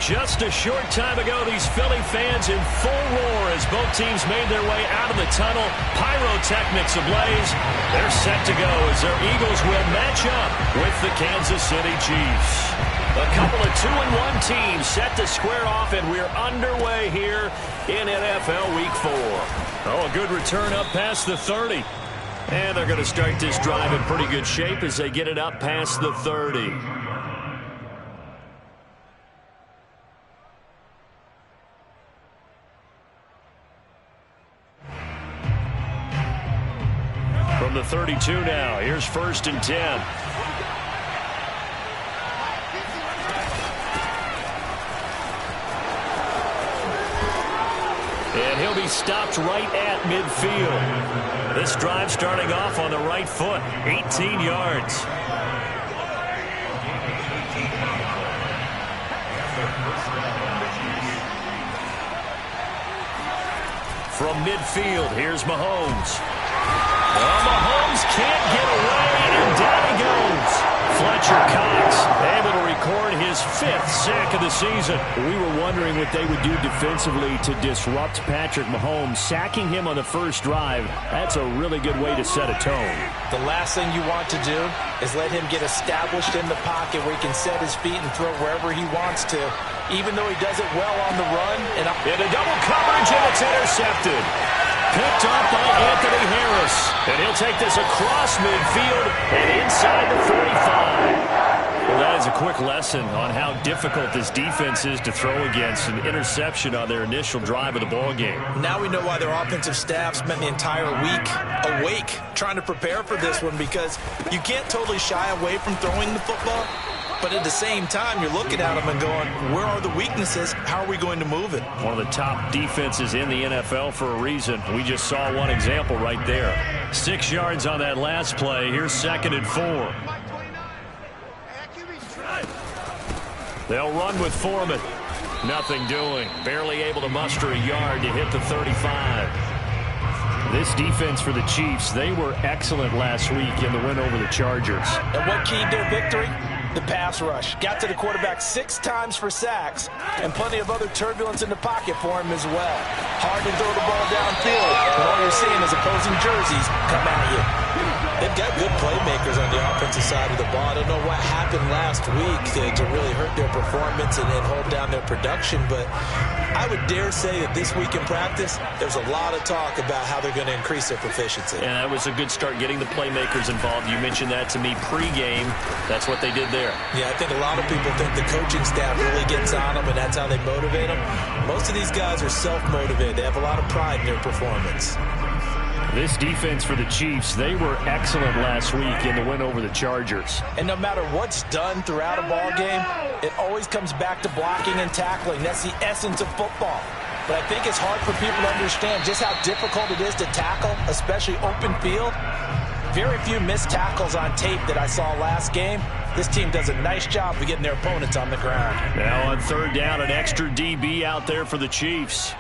Just a short time ago, these Philly fans in full roar as both teams made their way out of the tunnel. Pyrotechnics ablaze. They're set to go as their Eagles will match up with the Kansas City Chiefs. A couple of 2-1 teams set to square off, and we're underway here in NFL Week 4. Oh, a good return up past the 30. And they're going to start this drive in pretty good shape as they get it up past the 30. From the 32 now, here's 1st and 10. And he'll be stopped right at midfield. This drive starting off on the right foot, 18 yards. From midfield, here's Mahomes. Well, Mahomes can't get away, and down he goes. Fletcher Cox able to record his 5th sack of the season. We were wondering what they would do defensively to disrupt Patrick Mahomes. Sacking him on the first drive, that's a really good way to set a tone. The last thing you want to do is let him get established in the pocket where he can set his feet and throw wherever he wants to, even though he does it well on the run. And a double coverage, and it's intercepted. Picked up by Anthony Harris. And he'll take this across midfield and inside the 45. Well, that is a quick lesson on how difficult this defense is to throw against. An interception on their initial drive of the ballgame. Now we know why their offensive staff spent the entire week awake trying to prepare for this one, because you can't totally shy away from throwing the football. But at the same time, you're looking at them and going, where are the weaknesses? How are we going to move it? One of the top defenses in the NFL for a reason. We just saw one example right there. 6 yards on that last play. Here's 2nd and 4. They'll run with Foreman. Nothing doing. Barely able to muster a yard to hit the 35. This defense for the Chiefs, they were excellent last week in the win over the Chargers. And what keyed their victory? The pass rush. Got to the quarterback 6 times for sacks, and plenty of other turbulence in the pocket for him as well. Hard to throw the ball downfield, and all you're seeing is opposing jerseys come at you. They've got good playmakers on the offensive side of the ball. I don't know what happened last week to really hurt their performance and hold down their production, but I would dare say that this week in practice, there's a lot of talk about how they're going to increase their proficiency. And that was a good start, getting the playmakers involved. You mentioned that to me pregame. That's what they did there. Yeah, I think a lot of people think the coaching staff really gets on them, and that's how they motivate them. Most of these guys are self-motivated. They have a lot of pride in their performance. This defense for the Chiefs, they were excellent last week in the win over the Chargers. And no matter what's done throughout a ball game, it always comes back to blocking and tackling. That's the essence of football. But I think it's hard for people to understand just how difficult it is to tackle, especially open field. Very few missed tackles on tape that I saw last game. This team does a nice job of getting their opponents on the ground. Now on 3rd down, an extra DB out there for the Chiefs.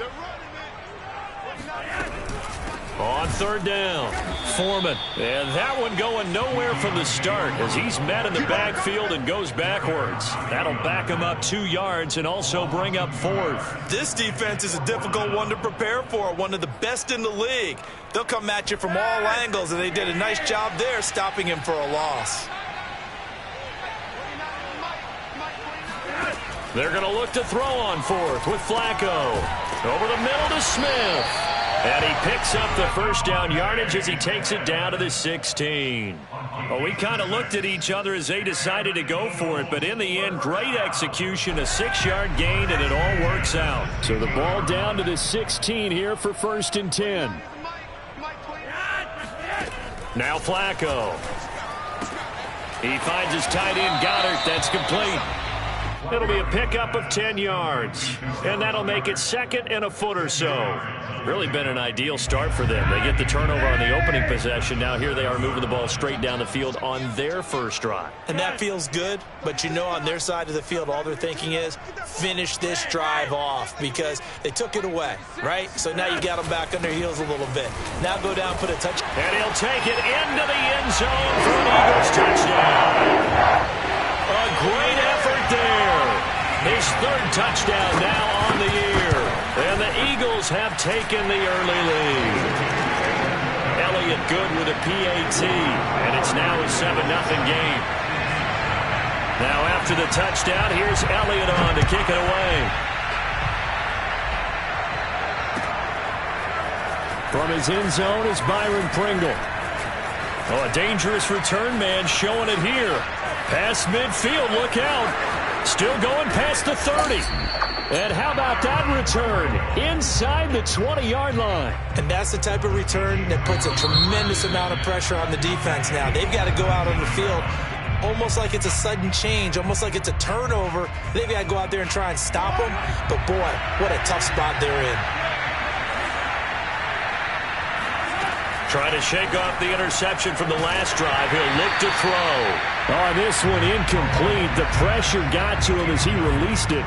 On 3rd down, Foreman. And that one going nowhere from the start as he's met in the backfield and goes backwards. That'll back him up 2 yards and also bring up 4th. This defense is a difficult one to prepare for, one of the best in the league. They'll come at you from all angles, and they did a nice job there stopping him for a loss. They're going to look to throw on 4th with Flacco. Over the middle to Smith. And he picks up the 1st down yardage as he takes it down to the 16. Well, we kind of looked at each other as they decided to go for it, but in the end, great execution, a 6-yard gain, and it all works out. So the ball down to the 16 here for 1st and 10. Now Flacco. He finds his tight end, Goddard. That's complete. It'll be a pickup of 10 yards, and that'll make it 2nd and a foot or so. Really been an ideal start for them. They get the turnover on the opening possession. Now here they are moving the ball straight down the field on their first drive. And that feels good, but you know on their side of the field, all they're thinking is finish this drive off because they took it away, right? So now you got them back on their heels a little bit. Now go down, put a touch. And he'll take it into the end zone for an Eagles touchdown. A great effort there. His third touchdown now on the year. And the Eagles have taken the early lead. Elliott good with a PAT, and it's now a 7-0 game. Now after the touchdown, here's Elliott on to kick it away. From his end zone is Byron Pringle. Oh, a dangerous return man showing it here. Past midfield, look out. Still going past the 30. And how about that return? Inside the 20-yard line. And that's the type of return that puts a tremendous amount of pressure on the defense now. They've got to go out on the field almost like it's a sudden change, almost like it's a turnover. They've got to go out there and try and stop them. But, boy, what a tough spot they're in. Trying to shake off the interception from the last drive. He'll look to throw. Oh, this one incomplete. The pressure got to him as he released it.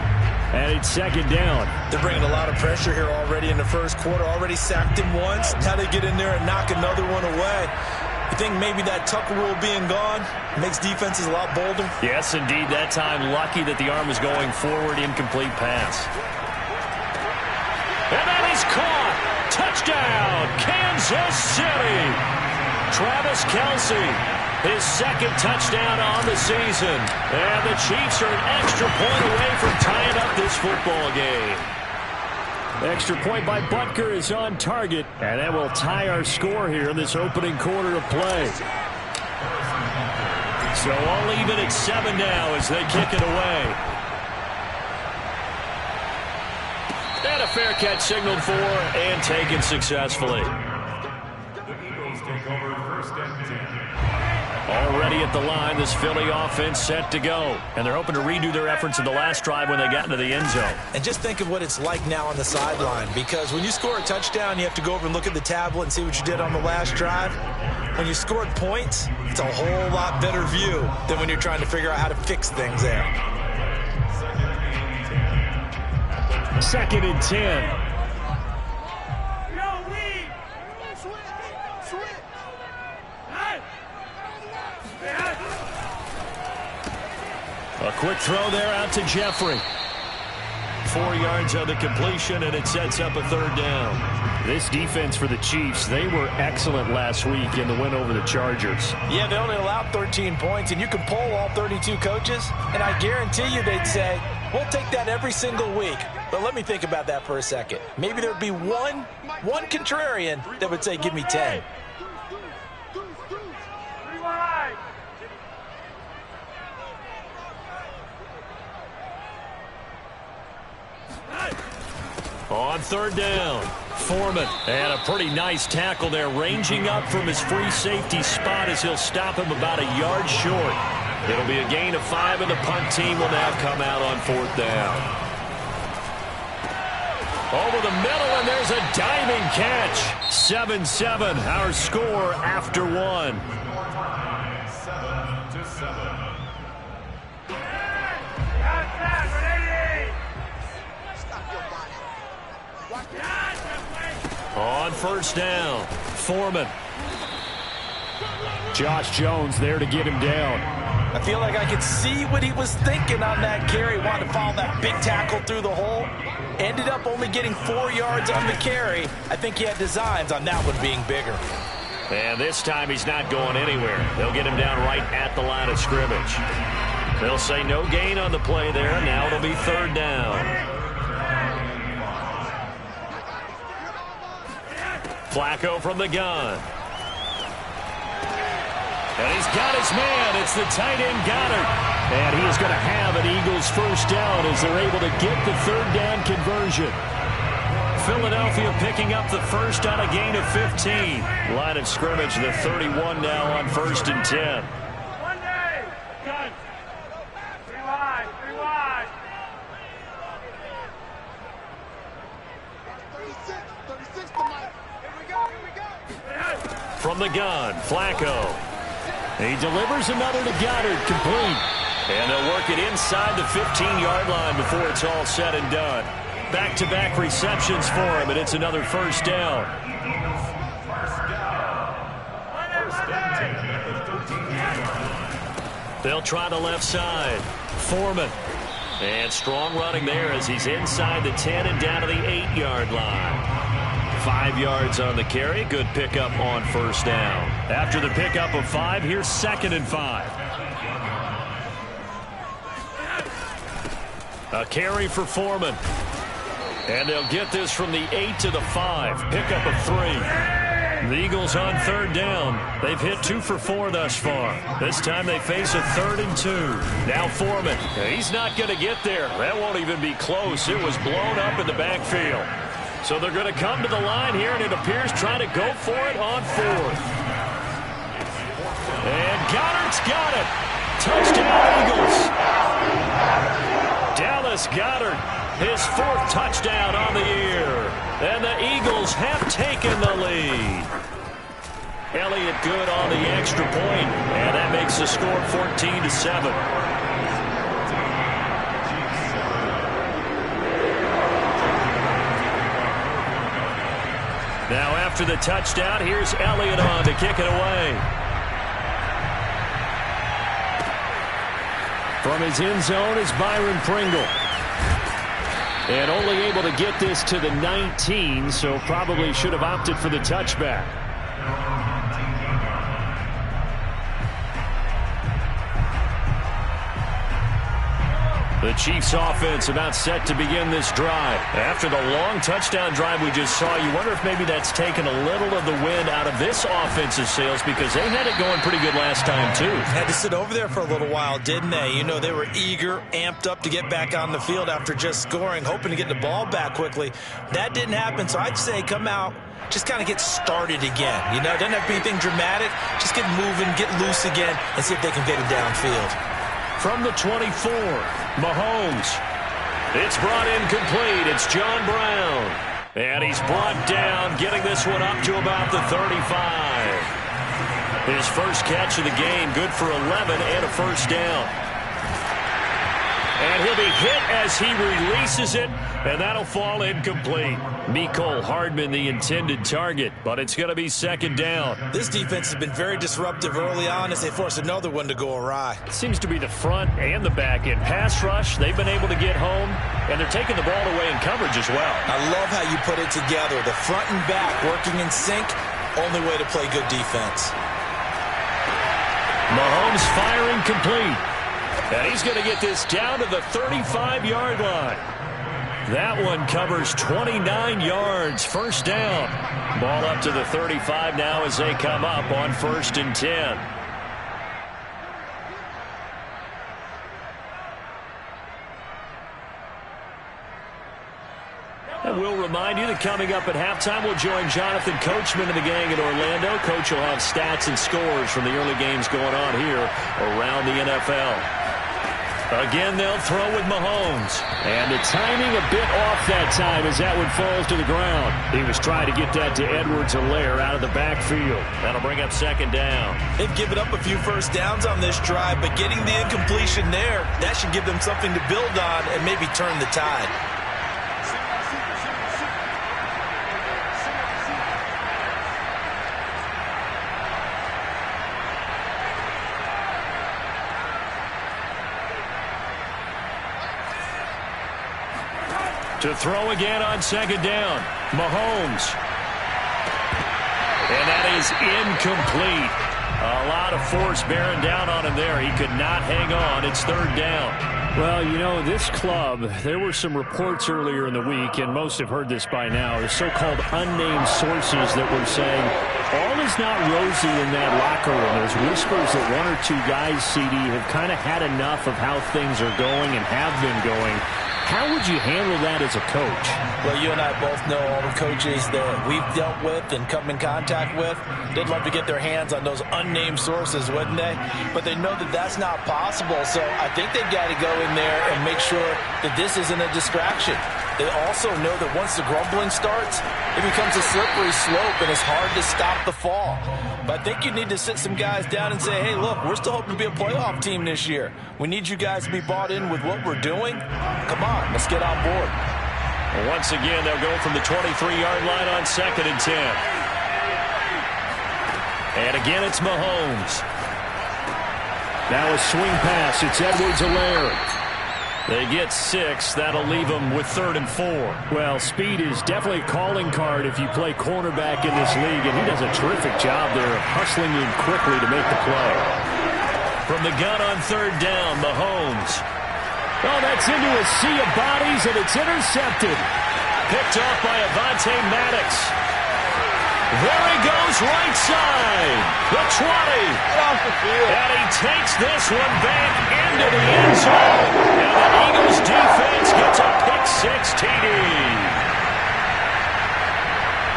And it's second down. They're bringing a lot of pressure here already in the first quarter. Already sacked him once. Now they get in there and knock another one away. You think maybe that Tucker rule being gone makes defenses a lot bolder? Yes, indeed. That time lucky that the arm was going forward. Incomplete pass. And that is caught. Touchdown, Kansas City. Travis Kelce, his second touchdown on the season. And the Chiefs are an extra point away from tying up this football game. Extra point by Butker is on target, and that will tie our score here in this opening quarter of play. So all even at 7 now as they kick it away. And a fair catch signaled for and taken successfully. Already at the line, this Philly offense set to go. And they're hoping to redo their efforts in the last drive when they got into the end zone. And just think of what it's like now on the sideline. Because when you score a touchdown, you have to go over and look at the tablet and see what you did on the last drive. When you scored points, it's a whole lot better view than when you're trying to figure out how to fix things there. 2nd and 10. A quick throw there out to Jeffrey. 4 yards on the completion, and it sets up a third down. This defense for the Chiefs, they were excellent last week in the win over the Chargers. Yeah, they only allowed 13 points, and you can poll all 32 coaches, and I guarantee you they'd say, we'll take that every single week. But let me think about that for a second. Maybe there'd be one contrarian that would say, give me 10. On third down, Foreman. And a pretty nice tackle there, ranging up from his free safety spot as he'll stop him about a yard short. It'll be a gain of 5, and the punt team will now come out on 4th down. Over the middle, and there's a diving catch. 7-7, our score after 1. 7-7. On first down, Foreman. Josh Jones there to get him down. I feel like I could see what he was thinking on that carry. Wanted to follow that big tackle through the hole. Ended up only getting 4 yards on the carry. I think he had designs on that one being bigger. And this time he's not going anywhere. They'll get him down right at the line of scrimmage. They'll say no gain on the play there. Now it'll be third down. Flacco from the gun. And he's got his man. It's the tight end Goddard. And he is going to have an Eagles first down as they're able to get the third down conversion. Philadelphia picking up the first on a gain of 15. Line of scrimmage, the 31 now on 1st and 10. From the gun, Flacco. He delivers another to Goddard, complete. And they'll work it inside the 15-yard line before it's all said and done. Back-to-back receptions for him, and it's another first down. They'll try the left side. Foreman. And strong running there as he's inside the 10 and down to the 8-yard line. 5 yards on the carry. Good pickup on first down. After the pickup of 5, here's 2nd and 5. A carry for Foreman. And they'll get this from the 8 to the 5. Pickup of 3. The Eagles on 3rd down. They've hit 2 for 4 thus far. This time they face a 3rd and 2. Now Foreman. He's not going to get there. That won't even be close. It was blown up in the backfield. So they're going to come to the line here, and it appears trying to go for it on 4th. And Goddard's got it. Touchdown, Eagles. Dallas Goedert, his 4th touchdown on the year. And the Eagles have taken the lead. Elliott good on the extra point, and that makes the score 14-7. Now after the touchdown, here's Elliott on to kick it away. From his end zone is Byron Pringle. And only able to get this to the 19, so probably should have opted for the touchback. The Chiefs offense about set to begin this drive. After the long touchdown drive we just saw, you wonder if maybe that's taken a little of the wind out of this offensive sails, because they had it going pretty good last time too. Had to sit over there for a little while, didn't they? You know, they were eager, amped up to get back on the field after just scoring, hoping to get the ball back quickly. That didn't happen, so I'd say come out, just kind of get started again. You know, it doesn't have to be anything dramatic. Just get moving, get loose again, and see if they can get it downfield. From the 24, Mahomes. It's brought in complete. It's John Brown. And he's brought down, getting this one up to about the 35. His first catch of the game, good for 11 and a first down. And he'll be hit as he releases it, and that'll fall incomplete. Mecole Hardman, the intended target, but it's going to be 2nd down. This defense has been very disruptive early on as they force another one to go awry. It seems to be the front and the back end. Pass rush, they've been able to get home, and they're taking the ball away in coverage as well. I love how you put it together. The front and back working in sync, only way to play good defense. Mahomes firing complete. And he's going to get this down to the 35-yard line. That one covers 29 yards. First down. Ball up to the 35 now as they come up on 1st and 10. And we'll remind you that coming up at halftime, we'll join Jonathan Coachman and the gang in Orlando. Coach will have stats and scores from the early games going on here around the NFL. Again, they'll throw with Mahomes. And the timing a bit off that time as that one falls to the ground. He was trying to get that to Edwards-Helaire out of the backfield. That'll bring up 2nd down. They've given up a few first downs on this drive, but getting the incompletion there, that should give them something to build on and maybe turn the tide. To throw again on 2nd down. Mahomes. And that is incomplete. A lot of force bearing down on him there. He could not hang on. It's 3rd down. Well, you know, this club, there were some reports earlier in the week, and most have heard this by now, the so-called unnamed sources that were saying all is not rosy in that locker room. There's whispers that 1 or 2 guys, CD, have kind of had enough of how things are going and have been going. How would you handle that as a coach? Well, you and I both know all the coaches that we've dealt with and come in contact with. They'd love to get their hands on those unnamed sources, wouldn't they? But they know that that's not possible, so I think they've got to go in there and make sure that this isn't a distraction. They also know that once the grumbling starts, it becomes a slippery slope and it's hard to stop the fall. But I think you need to sit some guys down and say, hey, look, we're still hoping to be a playoff team this year. We need you guys to be bought in with what we're doing. Come on, let's get on board. Well, once again, they'll go from the 23-yard line on 2nd and 10. And again, it's Mahomes. Now a swing pass. It's Edwards-Helaire. They get 6. That'll leave them with 3rd and 4. Well, speed is definitely a calling card if you play cornerback in this league, and he does a terrific job there hustling in quickly to make the play. From the gun on 3rd down, Mahomes. Oh, that's into a sea of bodies, and it's intercepted. Picked off by Avonte Maddox. There he goes, right side. The 20. And he takes this one back into the end zone. And the Eagles defense gets a pick-6 TD.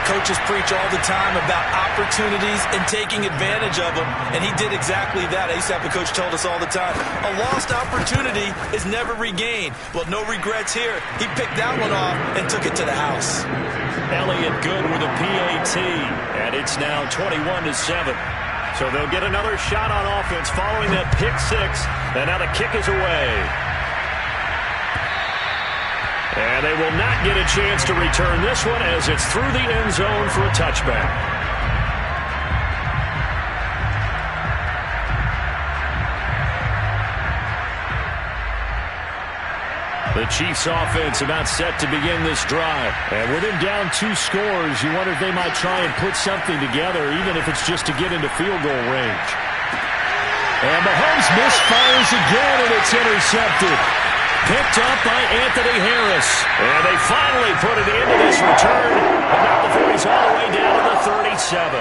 Coaches preach all the time about opportunities and taking advantage of them, and he did exactly that. I used to have a coach told us all the time, a lost opportunity is never regained. Well, no regrets here. He picked that one off and took it to the house. Elliott good with a PAT, and it's now 21-7. So they'll get another shot on offense following that pick-6, and now the kick is away. And they will not get a chance to return this one as it's through the end zone for a touchback. The Chiefs offense about set to begin this drive. And with him down 2 scores, you wonder if they might try and put something together, even if it's just to get into field goal range. And Mahomes misfires again, and it's intercepted. Picked up by Anthony Harris. And they finally put it into this return. But not before he's all the way down to the 37.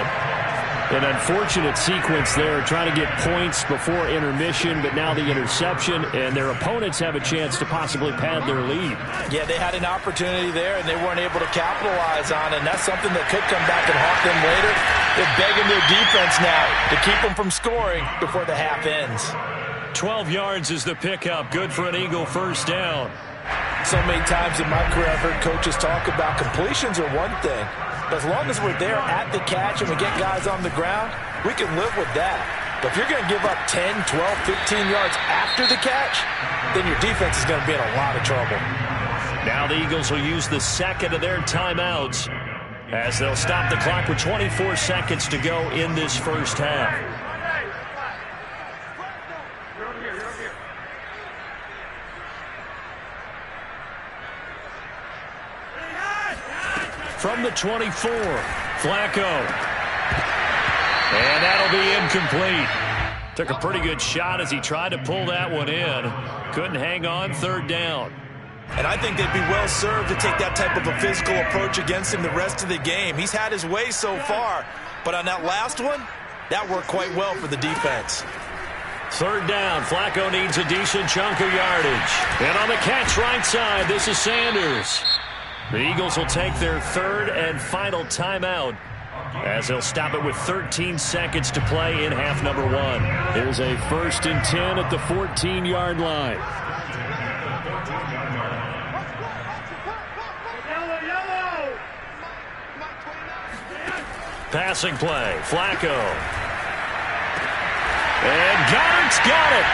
An unfortunate sequence there, trying to get points before intermission, but now the interception, and their opponents have a chance to possibly pad their lead. Yeah, they had an opportunity there, and they weren't able to capitalize on it, and that's something that could come back and haunt them later. They're begging their defense now to keep them from scoring before the half ends. 12 yards is the pickup. Good for an Eagle first down. So many times in my career, I've heard coaches talk about completions are one thing. But as long as we're there at the catch and we get guys on the ground, we can live with that. But if you're going to give up 10, 12, 15 yards after the catch, then your defense is going to be in a lot of trouble. Now the Eagles will use the second of their timeouts as they'll stop the clock with 24 seconds to go in this first half. From the 24, Flacco. And that'll be incomplete. Took a pretty good shot as he tried to pull that one in. Couldn't hang on, 3rd down. And I think they'd be well served to take that type of a physical approach against him the rest of the game. He's had his way so far, but on that last one, that worked quite well for the defense. 3rd down, Flacco needs a decent chunk of yardage. And on the catch right side, this is Sanders. The Eagles will take their 3rd and final timeout as they'll stop it with 13 seconds to play in half number 1. Here's a 1st and 10 at the 14-yard line. Passing play, Flacco. And Goddard's got it.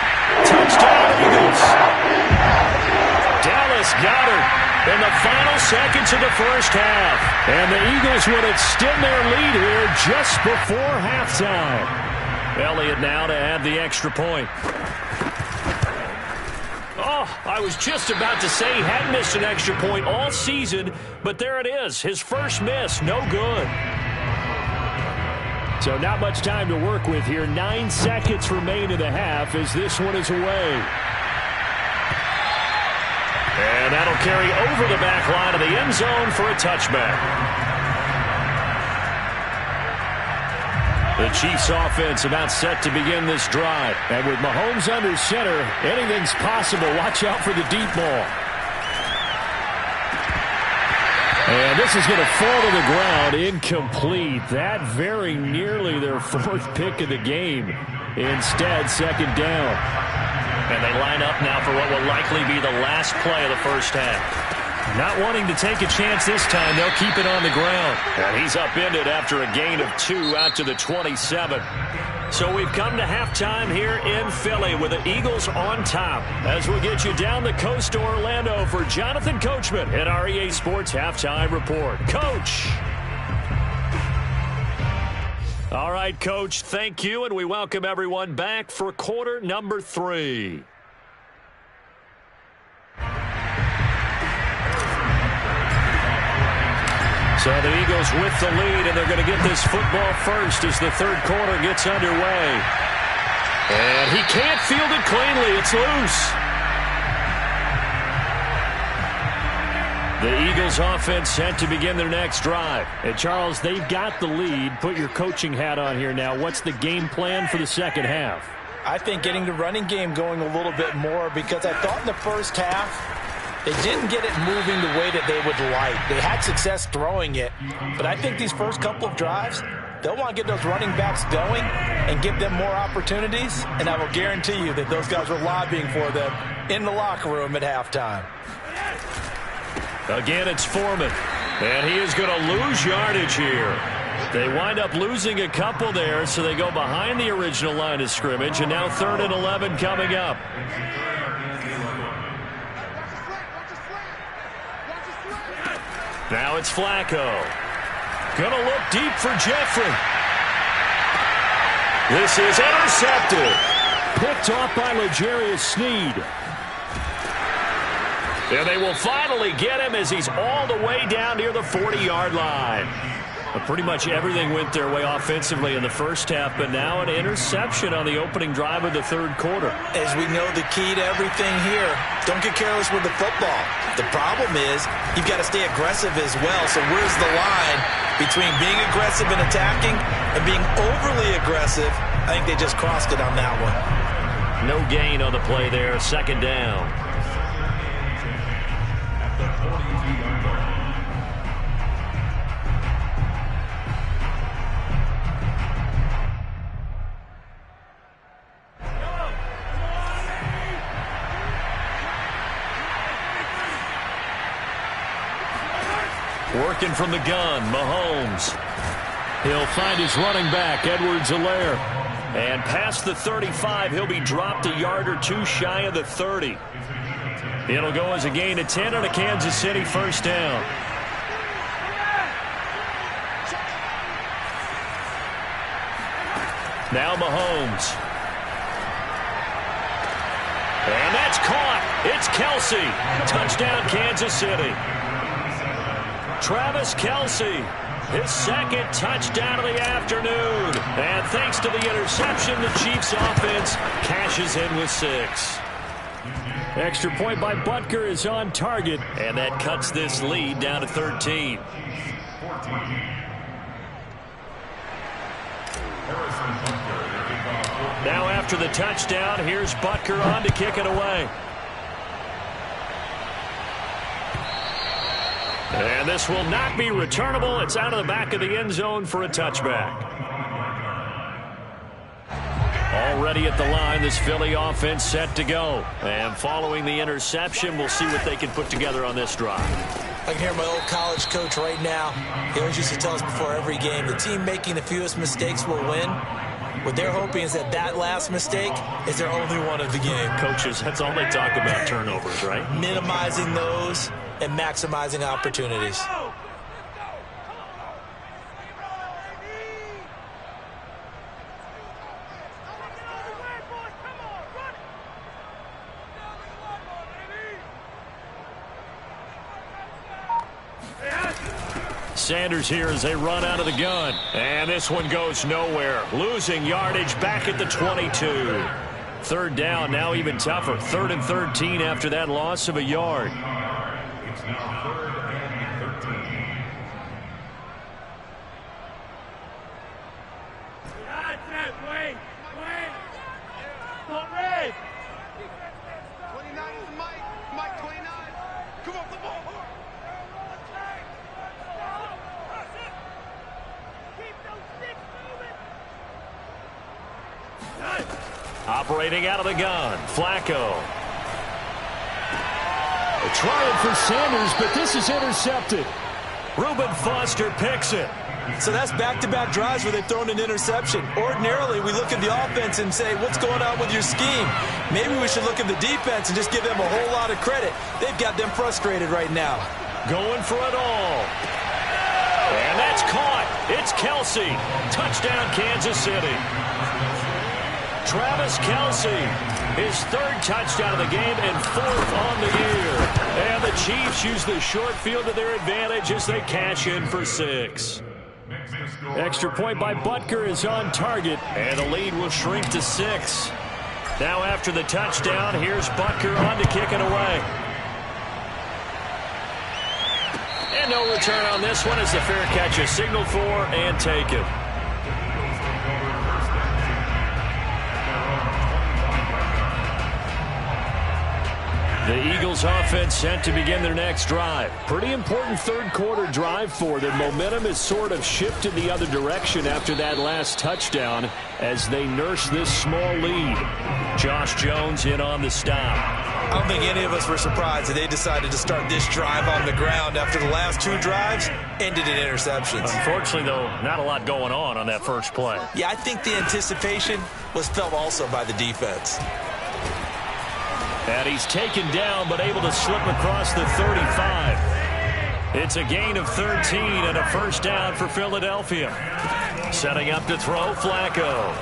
Touchdown, Eagles. Dallas Goedert in the final seconds of the first half. And the Eagles would extend their lead here just before halftime. Elliott now to add the extra point. Oh, I was just about to say he had missed an extra point all season, but there it is. His first miss, no good. So not much time to work with here. 9 seconds remain in the half as this one is away. And that'll carry over the back line of the end zone for a touchback. The Chiefs offense about set to begin this drive. And with Mahomes under center, anything's possible. Watch out for the deep ball. And this is going to fall to the ground, incomplete. That very nearly their 4th pick of the game. Instead, 2nd down. And they line up now for what will likely be the last play of the first half. Not wanting to take a chance this time, they'll keep it on the ground. And he's upended after a gain of 2 out to the 27. So we've come to halftime here in Philly with the Eagles on top. As we'll get you down the coast to Orlando for Jonathan Coachman at our EA Sports Halftime Report. Coach! All right, Coach, thank you, and we welcome everyone back for quarter number 3. So the Eagles with the lead, and they're going to get this football first as the third quarter gets underway. And he can't field it cleanly. It's loose. The Eagles offense set to begin their next drive. And Charles, they've got the lead. Put your coaching hat on here now. What's the game plan for the second half? I think getting the running game going a little bit more, because I thought in the first half they didn't get it moving the way that they would like. They had success throwing it, but I think these first couple of drives, they'll want to get those running backs going and give them more opportunities, and I will guarantee you that those guys were lobbying for them in the locker room at halftime. Again, it's Foreman, and he is going to lose yardage here. They wind up losing a couple there, so they go behind the original line of scrimmage, and now 3rd and 11 coming up. Now it's Flacco. Going to look deep for Jeffrey. This is intercepted. Picked off by L'Jarius Sneed. And they will finally get him as he's all the way down near the 40-yard line. But pretty much everything went their way offensively in the first half, but now an interception on the opening drive of the third quarter. As we know, the key to everything here, don't get careless with the football. The problem is you've got to stay aggressive as well. So where's the line between being aggressive and attacking and being overly aggressive? I think they just crossed it on that one. No gain on the play there, 2nd down. Working from the gun, Mahomes. He'll find his running back, Edwards-Helaire. And past the 35, he'll be dropped a yard or two shy of the 30. It'll go as a gain of 10 on a Kansas City first down. Now Mahomes. And that's caught. It's Kelsey. Touchdown, Kansas City. Travis Kelsey, his 2nd touchdown of the afternoon. And thanks to the interception, the Chiefs offense cashes in with 6. Extra point by Butker is on target. And that cuts this lead down to 13. Now after the touchdown, here's Butker on to kick it away. And this will not be returnable. It's out of the back of the end zone for a touchback. Already at the line, this Philly offense set to go. And following the interception, we'll see what they can put together on this drive. I can hear my old college coach right now. He always used to tell us before every game, the team making the fewest mistakes will win. What they're hoping is that that last mistake is their only one of the game. Coaches, that's all they talk about, turnovers, right? Minimizing those and maximizing opportunities. Sanders here as they run out of the gun. And this one goes nowhere. Losing yardage back at the 22. 3rd down, now even tougher. 3rd and 13 after that loss of a yard. It's now 3rd and 13. Wait. Don't read. 29 is Mike 29. Come on, the ball. Operating out of the gun, Flacco. Trying for Sanders, but this is intercepted. Reuben Foster picks it. So that's back-to-back drives where they've thrown an interception. Ordinarily, we look at the offense and say, what's going on with your scheme? Maybe we should look at the defense and just give them a whole lot of credit. They've got them frustrated right now. Going for it all. And that's caught. It's Kelsey. Touchdown, Kansas City. Travis Kelsey His third touchdown of the game and fourth on the year. And the Chiefs use the short field to their advantage as they cash in for 6. Extra point by Butker is on target, and the lead will shrink to 6. Now after the touchdown, here's Butker on to kick it away. And no return on this one as the fair catch is signaled for and taken. The Eagles offense set to begin their next drive. Pretty important third quarter drive for them. Momentum has sort of shifted the other direction after that last touchdown as they nurse this small lead. Josh Jones in on the stop. I don't think any of us were surprised that they decided to start this drive on the ground after the last 2 drives ended in interceptions. Unfortunately, though, not a lot going on that first play. Yeah, I think the anticipation was felt also by the defense. And he's taken down, but able to slip across the 35. It's a gain of 13 and a first down for Philadelphia. Setting up to throw, Flacco.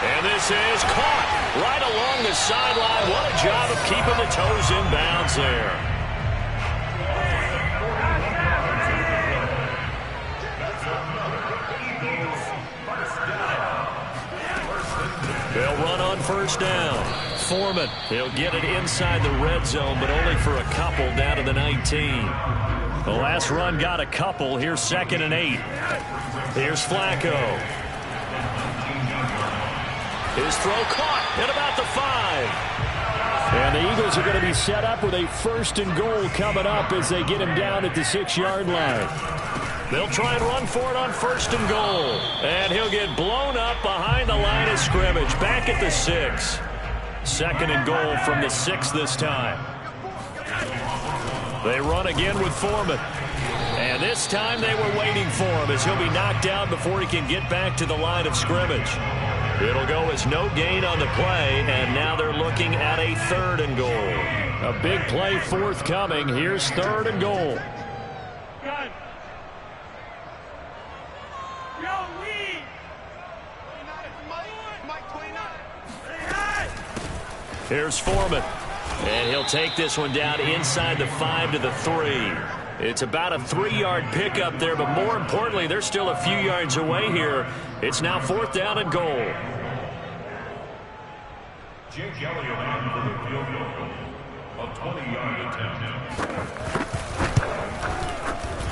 And this is caught right along the sideline. What a job of keeping the toes in bounds there. They'll run on first down. Foreman, he'll get it inside the red zone, but only for a couple down to the 19. The last run got a couple. Here's 2nd and 8. Here's Flacco. His throw caught at about the 5. And the Eagles are going to be set up with a 1st and goal coming up as they get him down at the 6-yard line. They'll try and run for it on 1st and goal. And he'll get blown up behind the line of scrimmage. Back at the 6. 2nd and goal from the 6 this time. They run again with Foreman. And this time they were waiting for him as he'll be knocked down before he can get back to the line of scrimmage. It'll go as no gain on the play, and now they're looking at a 3rd and goal. A big play forthcoming. Here's 3rd and goal. Here's Foreman. And he'll take this one down inside the 5 to the 3. It's about a 3-yard pickup there, but more importantly, they're still a few yards away here. It's now 4th down and goal. Jake Elliott for the field goal. A 20-yard attempt.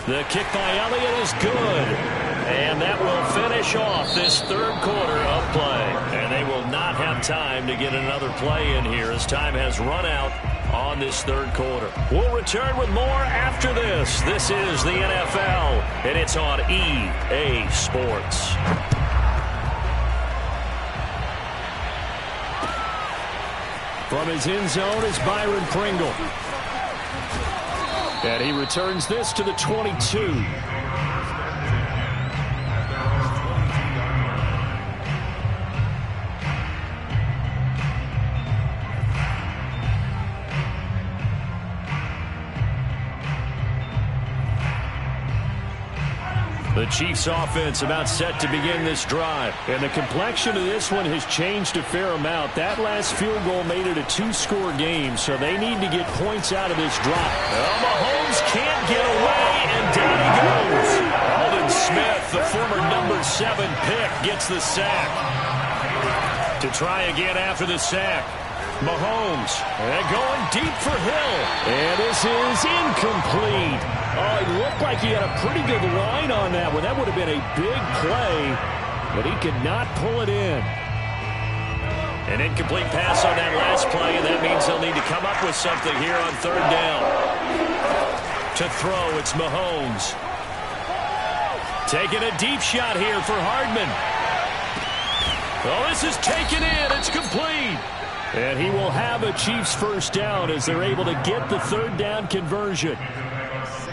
The kick by Elliott is good. And that will finish off this 3rd quarter of play. And they will not have time to get another play in here as time has run out on this 3rd quarter. We'll return with more after this. This is the NFL, and it's on EA Sports. From his end zone is Byron Pringle. And he returns this to the 22. The Chiefs offense about set to begin this drive. And the complexion of this one has changed a fair amount. That last field goal made it a 2-score game, so they need to get points out of this drive. Well, Mahomes can't get away, and down he goes. Aldon Smith, the former number 7 pick, gets the sack. To try again after the sack. Mahomes going deep for Hill. And this is incomplete. Oh, it looked like he had a pretty good line on that one. That would have been a big play, but he could not pull it in. An incomplete pass on that last play, and that means they'll need to come up with something here on 3rd down. To throw, it's Mahomes. Taking a deep shot here for Hardman. Oh, this is taken in. It's complete. And he will have a Chiefs 1st down as they're able to get the 3rd down conversion.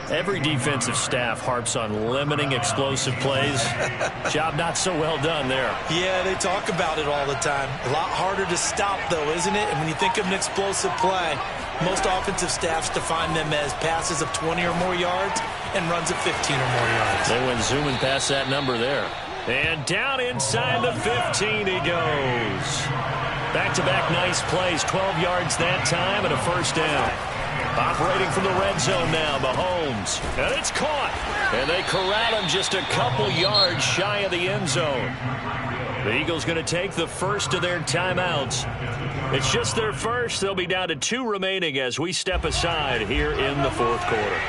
Every defensive staff harps on limiting explosive plays. Job not so well done there. Yeah, they talk about it all the time. A lot harder to stop, though, isn't it? And when you think of an explosive play, most offensive staffs define them as passes of 20 or more yards and runs of 15 or more yards. They went zooming past that number there. And down inside the 15 he goes. Back-to-back nice plays, 12 yards that time and a first down. Operating from the red zone now, Mahomes. And it's caught. And they corral him just a couple yards shy of the end zone. The Eagles going to take the first of their timeouts. It's just their first. They'll be down to 2 remaining as we step aside here in the fourth quarter.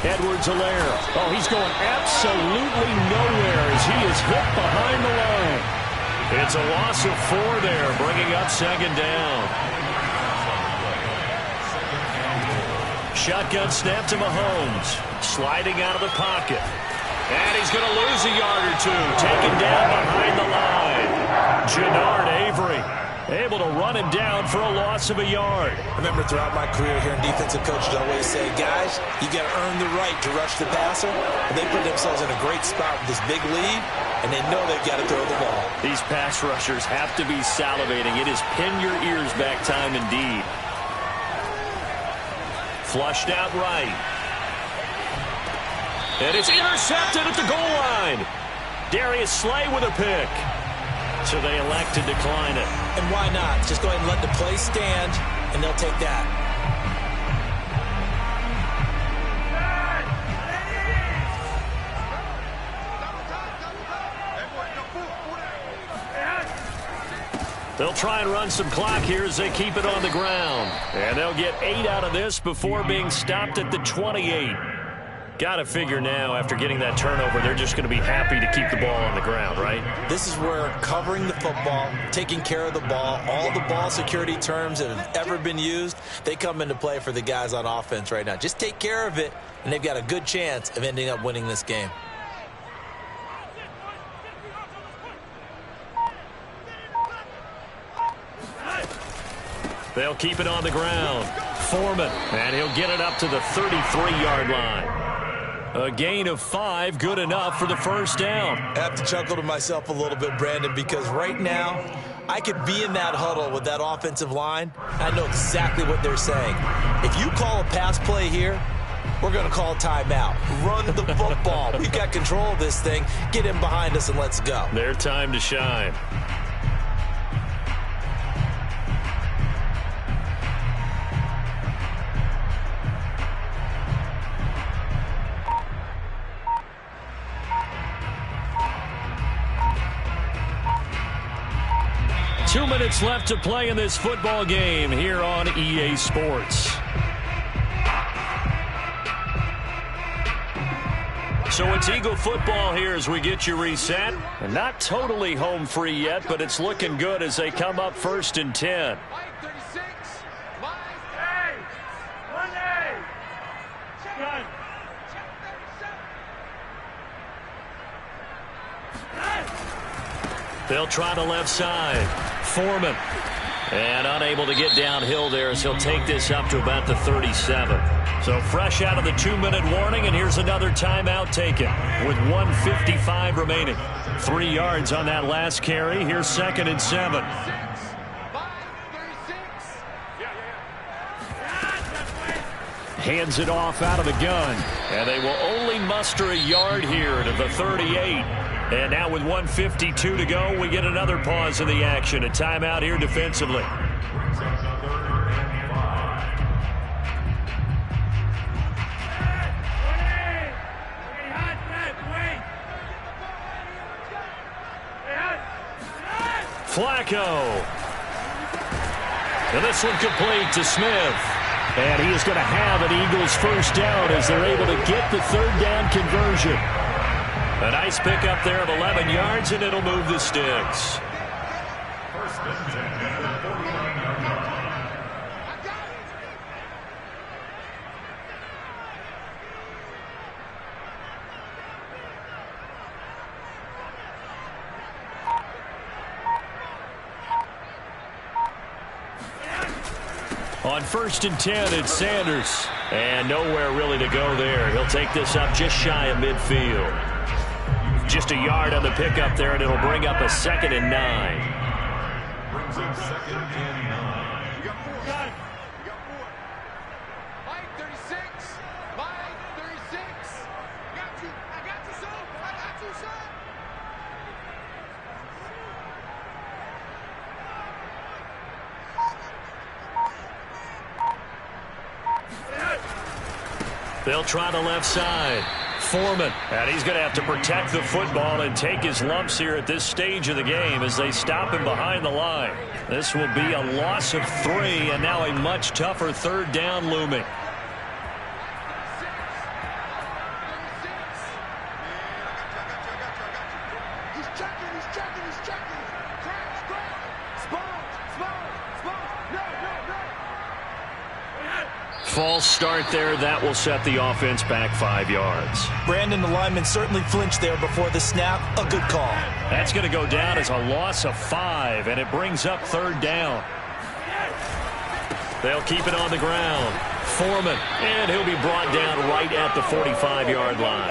Edwards-Helaire. Oh, he's going absolutely nowhere as he is hit behind the line. It's a loss of 4 there, bringing up second down. Shotgun snap to Mahomes. Sliding out of the pocket. And he's going to lose a yard or 2. Taken down behind the line. Jannard Avery able to run him down for a loss of a yard. I remember throughout my career here in defensive coaches always say, guys, you got to earn the right to rush the passer. And they put themselves in a great spot with this big lead, and they know they've got to throw the ball. These pass rushers have to be salivating. It is pin your ears back time indeed. Flushed out right. And it's intercepted at the goal line. Darius Slay with a pick. So they elect to decline it. And why not? Just go ahead and let the play stand, and they'll take that. They'll try and run some clock here as they keep it on the ground. And they'll get 8 out of this before being stopped at the 28. Got to figure now, after getting that turnover, they're just going to be happy to keep the ball on the ground, right? This is where covering the football, taking care of the ball, all the ball security terms that have ever been used, they come into play for the guys on offense right now. Just take care of it, and they've got a good chance of ending up winning this game. They'll keep it on the ground. Foreman, and he'll get it up to the 33-yard line. A gain of 5, good enough for the first down. I have to chuckle to myself a little bit, Brandon, because right now I could be in that huddle with that offensive line. I know exactly what they're saying. If you call a pass play here, we're going to call timeout. Run the football. We've got control of this thing. Get in behind us and let's go. Their time to shine. Two minutes left to play in this football game here on EA Sports. So it's Eagle football here as we get you reset. And not totally home free yet, but it's looking good as they come up 1st and 10. They'll try the left side. Foreman. And unable to get downhill there as he'll take this up to about the 37. So fresh out of the 2-minute warning, and here's another timeout taken with 1:55 remaining. 3 yards on that last carry. Here's 2nd and 7. Hands it off out of the gun. And they will only muster a yard here to the 38. And now with 1:52 to go, we get another pause in the action. A timeout here defensively. Flacco. And this one complete to Smith. And he is going to have an Eagles first down as they're able to get the 3rd down conversion. A nice pickup there of 11 yards, and it'll move the sticks. On 1st and 10, it's Sanders. And nowhere really to go there. He'll take this up just shy of midfield. Just a yard on the pickup there, and it'll bring up a 2nd and 9. Brings in 2nd and 9. You got 4. You got 4. Mike 36. Mike 36. They'll try the left side. Foreman. And he's going to have to protect the football and take his lumps here at this stage of the game as they stop him behind the line. This will be a loss of 3, and now a much tougher third down looming. False start there. That will set the offense back 5 yards. Brandon, the lineman certainly flinched there before the snap. A good call. That's going to go down as a loss of 5, and it brings up third down. They'll keep it on the ground. Foreman, and he'll be brought down right at the 45-yard line.